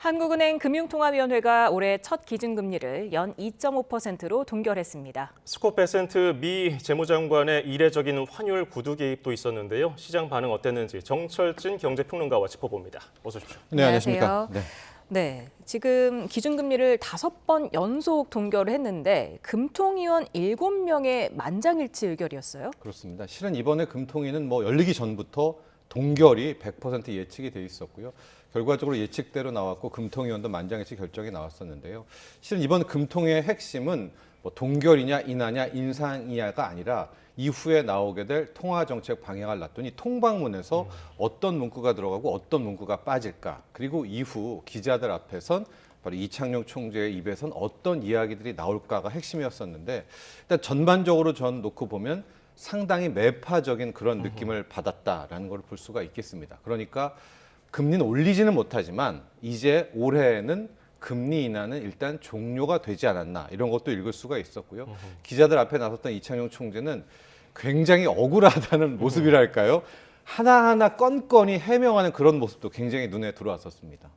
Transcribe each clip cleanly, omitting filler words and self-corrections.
한국은행 금융통화위원회가 올해 첫 기준금리를 연 2.5%로 동결했습니다. 스콧 베센트 미 재무장관의 이례적인 환율 구두 개입도 있었는데요. 시장 반응 어땠는지 정철진 경제평론가와 짚어봅니다. 어서 오십시오. 네, 안녕하십니까. 네, 지금 기준금리를 5번 연속 동결을 했는데 금통위원 7명의 만장일치 의결이었어요. 그렇습니다. 실은 이번에 금통위는 열리기 전부터 동결이 100% 예측이 돼 있었고요. 결과적으로 예측대로 나왔고 금통위원도 만장일치 결정이 나왔었는데요. 실은 이번 금통위의 핵심은 동결이냐 인하냐 인상이냐가 아니라 이후에 나오게 될 통화정책 방향을 놨더니 통방문에서 어떤 문구가 들어가고 어떤 문구가 빠질까, 그리고 이후 기자들 앞에선 바로 이창용 총재의 입에선 어떤 이야기들이 나올까가 핵심이었었는데, 일단 전반적으로 전 놓고 보면 상당히 매파적인 그런 느낌을 받았다라는 걸 볼 수가 있겠습니다. 그러니까 금리는 올리지는 못하지만 이제 올해에는 금리 인하는 일단 종료가 되지 않았나, 이런 것도 읽을 수가 있었고요. 기자들 앞에 나섰던 이창용 총재는 굉장히 억울하다는 모습이랄까요? 하나하나 건건이 해명하는 그런 모습도 굉장히 눈에 들어왔었습니다.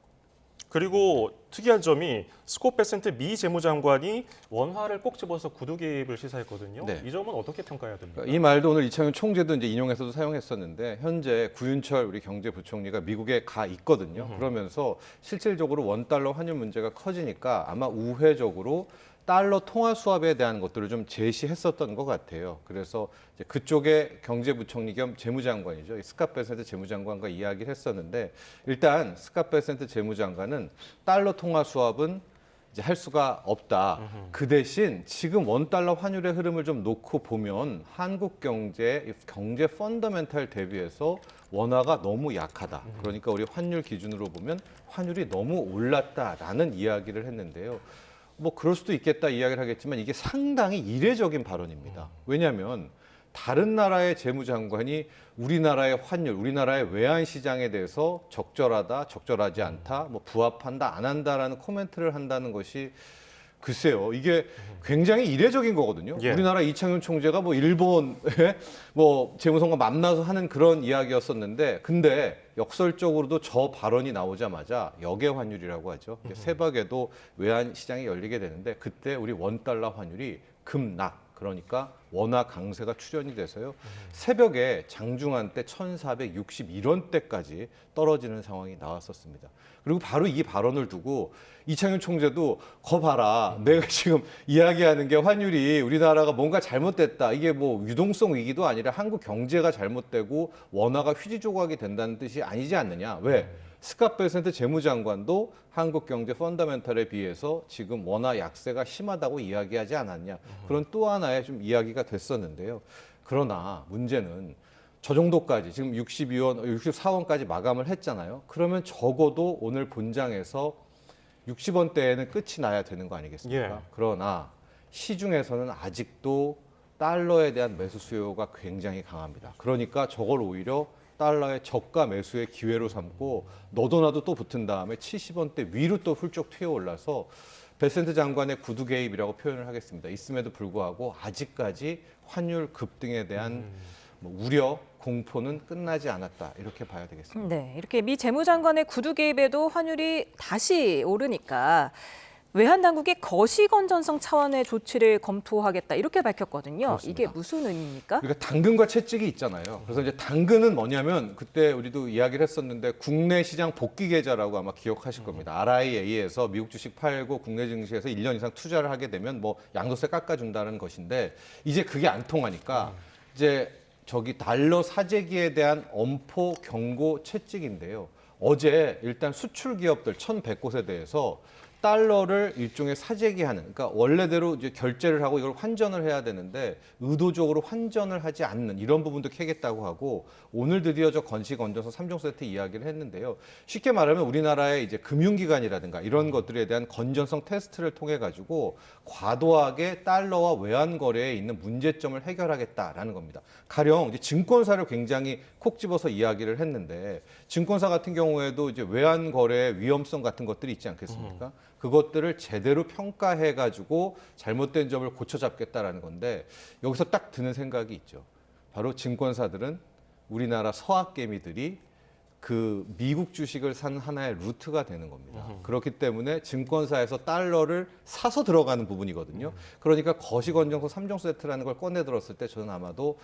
그리고 특이한 점이 스콧 베센트 미 재무장관이 원화를 꼭 집어서 구두 개입을 시사했거든요. 네. 이 점은 어떻게 평가해야 됩니까? 이 말도 오늘 이창용 총재도 이제 인용해서도 사용했었는데, 현재 구윤철 우리 경제부총리가 미국에 가 있거든요. 그러면서 실질적으로 원달러 환율 문제가 커지니까 아마 우회적으로 달러 통화 수합에 대한 것들을 좀 제시했었던 것 같아요. 그래서 이제 그쪽에 경제부총리 겸 재무장관이죠. 스캇 베센트 재무장관과 이야기를 했었는데, 일단 스캇 베센트 재무장관은 달러 통화 수합은 이제 할 수가 없다. 그 대신 지금 원달러 환율의 흐름을 좀 놓고 보면 한국 경제 펀더멘탈 대비해서 원화가 너무 약하다. 그러니까 우리 환율 기준으로 보면 환율이 너무 올랐다라는 이야기를 했는데요. 그럴 수도 있겠다 이야기를 하겠지만 이게 상당히 이례적인 발언입니다. 왜냐하면 다른 나라의 재무장관이 우리나라의 환율, 우리나라의 외환 시장에 대해서 적절하다, 적절하지 않다, 부합한다, 안 한다라는 코멘트를 한다는 것이, 글쎄요, 이게 굉장히 이례적인 거거든요. 예. 우리나라 이창용 총재가 일본의 재무성과 만나서 하는 그런 이야기였었는데, 근데 역설적으로도 저 발언이 나오자마자 역외 환율이라고 하죠. 새벽에도 외환 시장이 열리게 되는데, 그때 우리 원달러 환율이 급락, 그러니까 원화 강세가 출현이 돼서요. 새벽에 장중한 때 1,461원대까지 떨어지는 상황이 나왔었습니다. 그리고 바로 이 발언을 두고 이창용 총재도 거 봐라, 내가 지금 이야기하는 게 환율이 우리나라가 뭔가 잘못됐다, 이게 유동성 위기도 아니라 한국 경제가 잘못되고 원화가 휘지조각이 된다는 뜻이 아니지 않느냐. 왜? 스캇 베센트 재무장관도 한국 경제 펀더멘털에 비해서 지금 원화 약세가 심하다고 이야기하지 않았냐. 그런 또 하나의 좀 이야기가 됐었는데요. 그러나 문제는 저 정도까지 지금 64원까지 마감을 했잖아요. 그러면 적어도 오늘 본장에서 60원대에는 끝이 나야 되는 거 아니겠습니까? 예. 그러나 시중에서는 아직도 달러에 대한 매수 수요가 굉장히 강합니다. 그러니까 저걸 오히려 달러의 저가 매수의 기회로 삼고 너도 나도 또 붙은 다음에 70원대 위로 또 훌쩍 튀어올라서 베센트 장관의 구두 개입이라고 표현을 하겠습니다. 있음에도 불구하고 아직까지 환율 급등에 대한 우려, 공포는 끝나지 않았다, 이렇게 봐야 되겠습니다. 네, 이렇게 미 재무장관의 구두 개입에도 환율이 다시 오르니까 외환 당국이 거시건전성 차원의 조치를 검토하겠다, 이렇게 밝혔거든요. 그렇습니다. 이게 무슨 의미입니까? 그러니까 당근과 채찍이 있잖아요. 그래서 이제 당근은 뭐냐면, 그때 우리도 이야기를 했었는데 국내 시장 복귀 계좌라고 아마 기억하실 겁니다. RIA에서 미국 주식 팔고 국내 증시에서 1년 이상 투자를 하게 되면 양도세 깎아준다는 것인데, 이제 그게 안 통하니까 이제 달러 사재기에 대한 엄포 경고 채찍인데요. 어제 일단 수출 기업들 1,100곳에 대해서 달러를 일종의 사재기하는, 그러니까 원래대로 이제 결제를 하고 이걸 환전을 해야 되는데 의도적으로 환전을 하지 않는 이런 부분도 캐겠다고 하고, 오늘 드디어 저 건시건전성 3종 세트 이야기를 했는데요. 쉽게 말하면 우리나라의 이제 금융기관이라든가 이런 것들에 대한 건전성 테스트를 통해 가지고 과도하게 달러와 외환 거래에 있는 문제점을 해결하겠다라는 겁니다. 가령 이제 증권사를 굉장히 콕 집어서 이야기를 했는데, 증권사 같은 경우에도 이제 외환 거래의 위험성 같은 것들이 있지 않겠습니까? 그것들을 제대로 평가해가지고 잘못된 점을 고쳐잡겠다라는 건데, 여기서 딱 드는 생각이 있죠. 바로 증권사들은 우리나라 서학개미들이 그 미국 주식을 산 하나의 루트가 되는 겁니다. 그렇기 때문에 증권사에서 달러를 사서 들어가는 부분이거든요. 그러니까 거시건정서 3종 세트라는 걸 꺼내 들었을 때 저는 아마도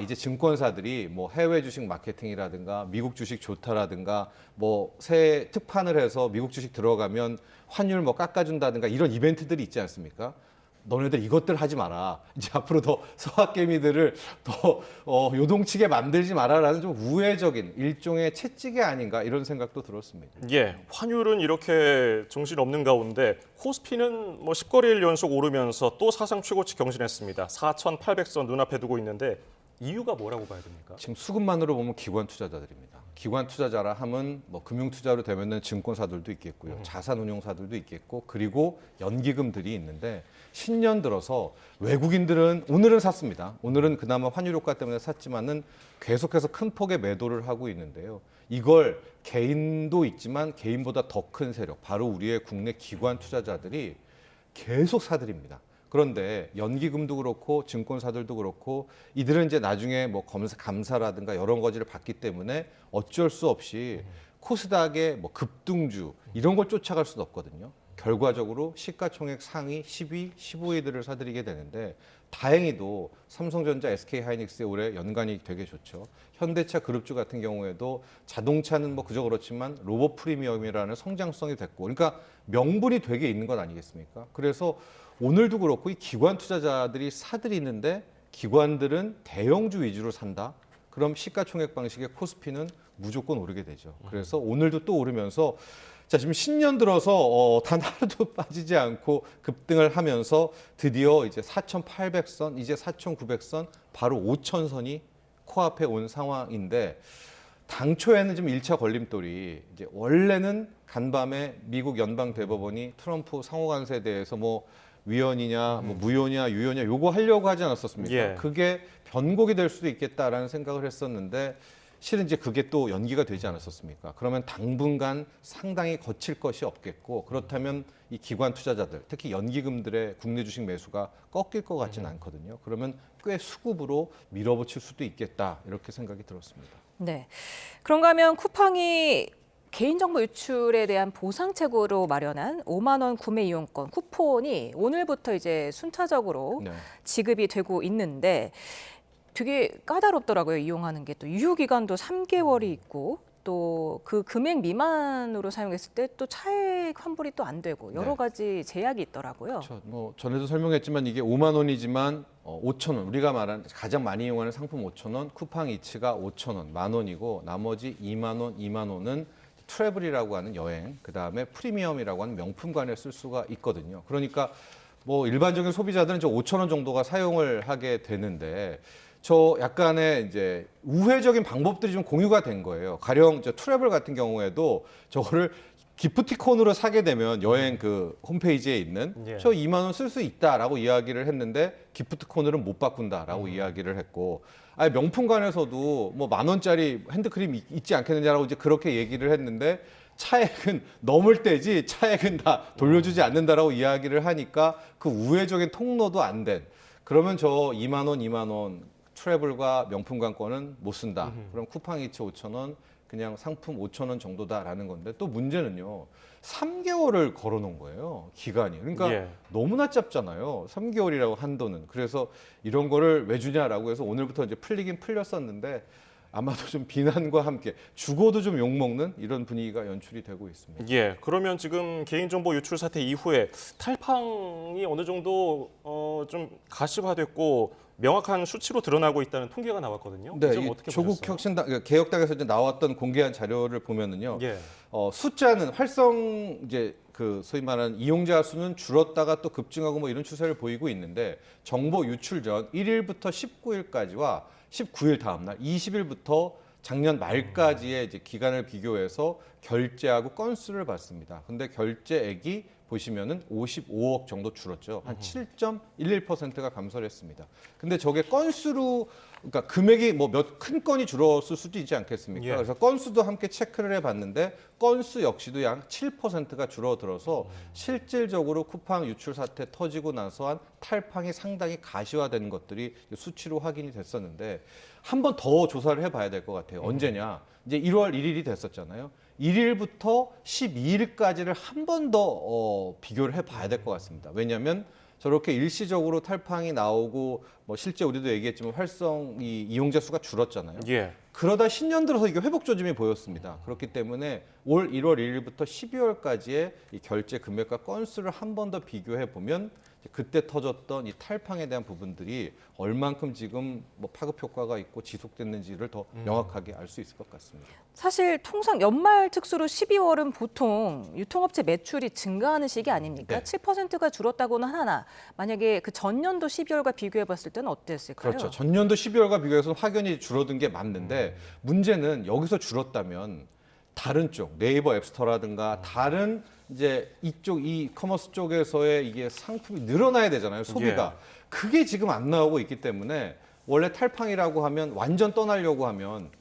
이제 증권사들이 뭐 해외 주식 마케팅이라든가 미국 주식 좋다라든가 뭐 새 특판을 해서 미국 주식 들어가면 환율 뭐 깎아준다든가 이런 이벤트들이 있지 않습니까? 너네들 이것들 하지 마라. 이제 앞으로 더 서학개미들을 더 요동치게 만들지 마라라는 좀 우회적인 일종의 채찍이 아닌가 이런 생각도 들었습니다. 예, 환율은 이렇게 정신 없는 가운데 코스피는 뭐 10거래일 연속 오르면서 또 사상 최고치 경신했습니다. 4,800선 눈앞에 두고 있는데 이유가 뭐라고 봐야 됩니까? 지금 수급만으로 보면 기관 투자자들입니다. 기관 투자자라 하면 뭐 금융 투자로 되면은 증권사들도 있겠고요. 자산운용사들도 있겠고 그리고 연기금들이 있는데 신년 들어서 외국인들은 오늘은 샀습니다. 오늘은 그나마 환율 효과 때문에 샀지만은 계속해서 큰 폭의 매도를 하고 있는데요. 이걸 개인도 있지만 개인보다 더 큰 세력, 바로 우리의 국내 기관 투자자들이 계속 사들입니다. 그런데 연기금도 그렇고 증권사들도 그렇고 이들은 이제 나중에 뭐 감사라든가 여러 가지를 받기 때문에 어쩔 수 없이 코스닥의 뭐 급등주 이런 걸 쫓아갈 수는 없거든요. 결과적으로 시가총액 상위 10위, 15위들을 사들이게 되는데 다행히도 삼성전자, SK하이닉스의 올해 연간이익 되게 좋죠. 현대차 그룹주 같은 경우에도 자동차는 뭐 그저 그렇지만 로봇 프리미엄이라는 성장성이 됐고 그러니까 명분이 되게 있는 것 아니겠습니까? 그래서 오늘도 그렇고 이 기관 투자자들이 사들이는데 기관들은 대형주 위주로 산다. 그럼 시가총액 방식의 코스피는 무조건 오르게 되죠. 그래서 오늘도 또 오르면서 자 지금 신년 들어서 단 하루도 빠지지 않고 급등을 하면서 드디어 이제 4,800선, 이제 4,900선, 바로 5,000선이 코앞에 온 상황인데 당초에는 좀 1차 걸림돌이 이제 원래는 간밤에 미국 연방 대법원이 트럼프 상호간세에 대해서 뭐 위헌이냐, 뭐 무효냐, 유효냐 요거 하려고 하지 않았었습니까? 예. 그게 변곡이 될 수도 있겠다라는 생각을 했었는데 실은 이제 그게 또 연기가 되지 않았었습니까? 그러면 당분간 상당히 거칠 것이 없겠고 그렇다면 이 기관 투자자들, 특히 연기금들의 국내 주식 매수가 꺾일 것 같지는 않거든요. 그러면 꽤 수급으로 밀어붙일 수도 있겠다 이렇게 생각이 들었습니다. 네. 그런가 하면 쿠팡이 개인정보 유출에 대한 보상책으로 마련한 5만 원 구매 이용권 쿠폰이 오늘부터 이제 순차적으로 네. 지급이 되고 있는데 되게 까다롭더라고요. 이용하는 게 또 유효 기간도 3개월이 있고 또 그 금액 미만으로 사용했을 때 또 차액 환불이 또 안 되고 여러 네. 가지 제약이 있더라고요. 뭐 전에도 설명했지만 이게 5만 원이지만 5천 원 우리가 말하는 가장 많이 이용하는 상품 5천 원, 쿠팡 이츠가 5천 원, 만 원이고 나머지 2만 원, 2만 원은 트래블이라고 하는 여행, 그 다음에 프리미엄이라고 하는 명품관에 쓸 수가 있거든요. 그러니까 뭐 일반적인 소비자들은 저 5천 원 정도가 사용을 하게 되는데 저 약간의 이제 우회적인 방법들이 좀 공유가 된 거예요. 가령 저 트래블 같은 경우에도 저거를 기프티콘으로 사게 되면 여행 그 홈페이지에 있는 예. 저 2만 원 쓸 수 있다라고 이야기를 했는데 기프티콘으로는 못 바꾼다라고 이야기를 했고 아니 명품관에서도 뭐 만 원짜리 핸드크림 있지 않겠느냐라고 이제 그렇게 얘기를 했는데 차액은 넘을 때지 차액은 다 돌려주지 않는다라고 이야기를 하니까 그 우회적인 통로도 안 된. 그러면 저 2만 원, 2만 원 트래블과 명품관권은 못 쓴다. 그럼 쿠팡이츠 5천 원, 그냥 상품 5천 원 정도다라는 건데 또 문제는요. 3개월을 걸어놓은 거예요. 기간이. 그러니까 예. 너무나 짧잖아요. 3개월이라고 한도는. 그래서 이런 거를 왜 주냐라고 해서 오늘부터 이제 풀리긴 풀렸었는데 아마도 좀 비난과 함께 죽어도 좀 욕먹는 이런 분위기가 연출이 되고 있습니다. 예, 그러면 지금 개인정보 유출 사태 이후에 탈팡이 어느 정도 좀 가시화됐고 명확한 수치로 드러나고 있다는 통계가 나왔거든요. 네, 이 점 이 어떻게 조국 보셨어요? 혁신당 개혁당에서 이제 나왔던 공개한 자료를 보면은요. 예. 숫자는 활성 이제 그 소위 말하는 이용자 수는 줄었다가 또 급증하고 뭐 이런 추세를 보이고 있는데 정보 유출 전 1일부터 19일까지와 19일 다음 날 20일부터 작년 말까지의 이제 기간을 비교해서 결제하고 건수를 봤습니다. 근데 결제액이 보시면은 55억 정도 줄었죠. 한 7.11%가 감소를 했습니다. 근데 저게 건수로 그러니까 금액이 뭐 몇 큰 건이 줄었을 수도 있지 않겠습니까? 예. 그래서 건수도 함께 체크를 해봤는데 건수 역시도 약 7%가 줄어들어서 실질적으로 쿠팡 유출 사태 터지고 나서 한 탈팡이 상당히 가시화된 것들이 수치로 확인이 됐었는데 한 번 더 조사를 해봐야 될 것 같아요. 언제냐? 이제 1월 1일이 됐었잖아요. 1일부터 12일까지를 한 번 더 비교를 해봐야 될 것 같습니다. 왜냐하면 저렇게 일시적으로 탈팡이 나오고 뭐 실제 우리도 얘기했지만 이용자 수가 줄었잖아요. 예. 그러다 신년 들어서 이게 회복 조짐이 보였습니다. 그렇기 때문에 올 1월 1일부터 12월까지의 이 결제 금액과 건수를 한 번 더 비교해 보면 그때 터졌던 이 탈팡에 대한 부분들이 얼만큼 지금 뭐 파급 효과가 있고 지속됐는지를 더 명확하게 알 수 있을 것 같습니다. 사실 통상 연말 특수로 12월은 보통 유통업체 매출이 증가하는 시기 아닙니까? 네. 7%가 줄었다고는 하나 만약에 그 전년도 12월과 비교해 봤을 때는 어땠을까요? 그렇죠. 전년도 12월과 비교해서 확연히 줄어든 게 맞는데 문제는 여기서 줄었다면 다른 쪽 네이버 앱스토어라든가 다른 이제 이쪽 이 커머스 쪽에서의 이게 상품이 늘어나야 되잖아요. 소비가. 그게 지금 안 나오고 있기 때문에 원래 탈팡이라고 하면 완전 떠나려고 하면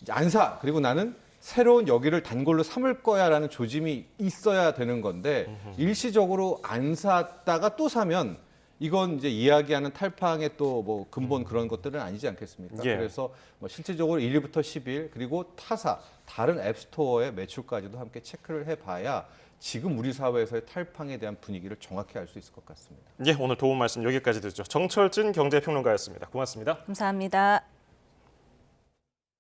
이제 안 사. 그리고 나는 새로운 여기를 단골로 삼을 거야라는 조짐이 있어야 되는 건데 일시적으로 안 샀다가 또 사면 이건 이제 이야기하는 탈팡의 또 뭐 근본 그런 것들은 아니지 않겠습니까? 예. 그래서 뭐 실질적으로 1일부터 10일 그리고 타사 다른 앱스토어의 매출까지도 함께 체크를 해봐야 지금 우리 사회에서의 탈팡에 대한 분위기를 정확히 알 수 있을 것 같습니다. 예, 오늘 도움 말씀 여기까지 듣죠. 정철진 경제평론가였습니다. 고맙습니다. 감사합니다.